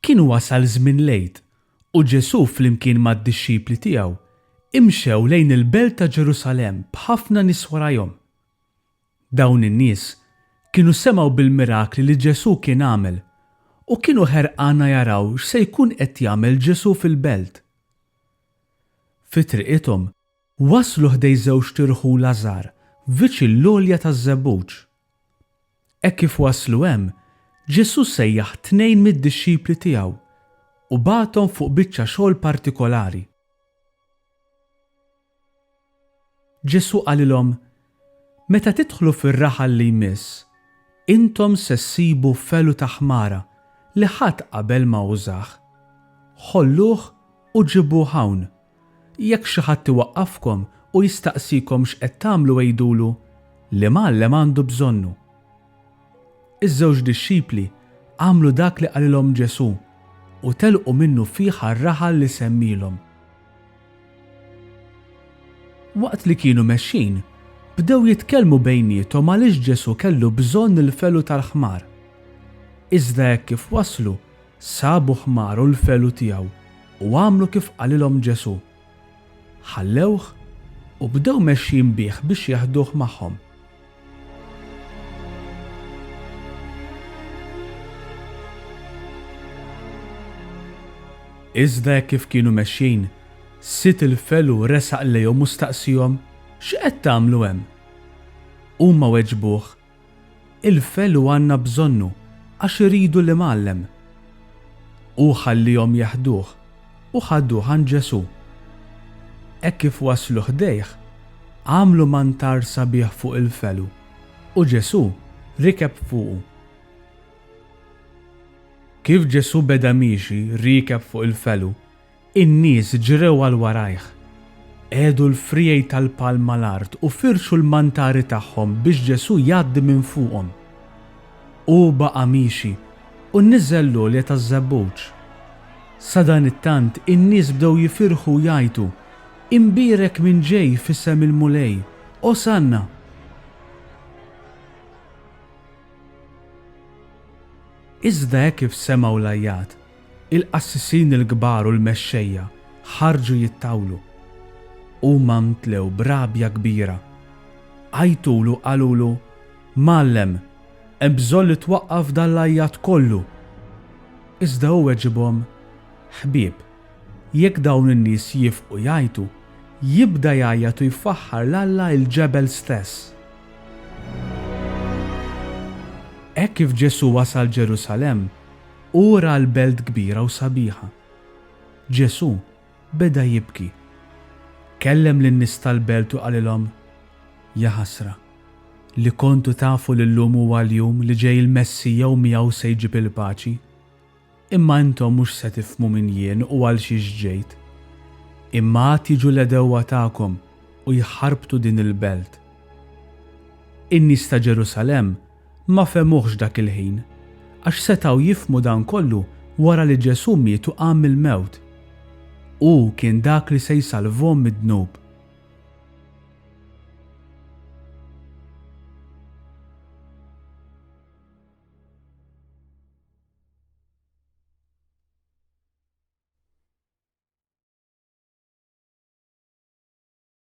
Kien wasal żmien lejl u Ġesu flimkien mad-dixxipli tiegħu imxew lejn il-belt ta' Ġerusalemm b'ħafna nies warahom. Dawn in-nies kienu semgħu bil-mirakli li Ġesu kien għamel u kienu ħerqana jaraw x'se jkun qed jagħmel Ġesu fil-belt. Fi triqithom waslu ħdej żewġ tirħula żgħar viċin l-għolja taż-żebbuġ. Hekk kif waslu hemm, Ġesu sejjaħ 2 mid-dixxipli tiegħu u bagħthom fuq biċċa xogħol partikolari. Ġesu qalilhom: meta tidħlu fir-raħal li jmiss, intom se ssibu felu ta' ħmara li ħadd qabel ma użah. Ħolluh u ġibuh hawn. Jekk xi ħadd iwaqqafkom u jistaqsikom x'qed tagħmlu għejdulu li Mgħallem għandu bżonnu. Iż-żewġ dixxipli għamlu dak li qalilhom Ġesu u telqu minnu fih ar-raħal li semmilhom. Waqt li kienu mexxin, bdew jitkellmu bejniethom għaliex Ġesu kellu bżonn il-felu tal-ħmar. Iżda hekk kif waslu, sabu ħmar u l-felu tiegħu u għamlu kif qalilhom Ġesu. Ħallewh u bdew mexxin bih biex jaħduh magħhom. Iżda kif kienu mexxin, sit il-felu resaq lejhom u staqsihom: x'qed tagħmlu hemm? Huma weġbuh: il-felu għandna bżonnu għax iridu li Mgħallem. U ħallihom jaħduh u ħadduh għand Ġesu. Hekk kif waslu ħdejh, għamlu mantar sabiħ fuq il-felu u Ġesu rikeb fuqu. Kif Ġesu beda miexi rikeb fuq il-felu, in-nies ġrew għal warajh. Għedu l-frijej tal-palma l-art u firxu l-mantari tagħhom biex Ġesu jgħaddi minn fuqhom. U baqa' miexi u nniżel l-għolja taż-żebbuġ. Sa dan it-tant in-nies bdew jifirħu jgħidu: imbierek minn ġej f'isem il-mulej, Osanna. Iżda hekk kif semgħu l-għajjat, il-qassisin il-kbar u l-mexxejja ħarġu jittawlu. Huma mtlew b'rabja kbira. Għajtulu qalulu: Mgħallem, hemm bżonn li twaqqaf dan l-għajjat kollu. Iżda hu weġibhom: ħbieb, jekk dawn in-nies jifqu jgħidu, jibda jgħajjat u jfaħħar l-Alla il-ġebel stess. Hekk kif Ġesu wasal Ġerusalemm, ura l-belt kbira u sabiħa. Ġesu beda jibki. Kellem lin-nies tal-belt u qalilhom: ja ħasra li kontu tafu li llum huwa l-jum li ġej il-Messija u miegħu se jġib il-paċi. Imma intom mhux se tifhmu min jien u għal xiex ġejt. Imma tiġu l-edewwa tagħkom u jħarbtu din il-belt. In-nies ta' Ġerusalemm ma femuhx dak il-ħin, għax setgħu jifhmu dan kollu wara li Ġesu miet u qam mill-mewt. U kien dak li se jsalvhom mid-dnub.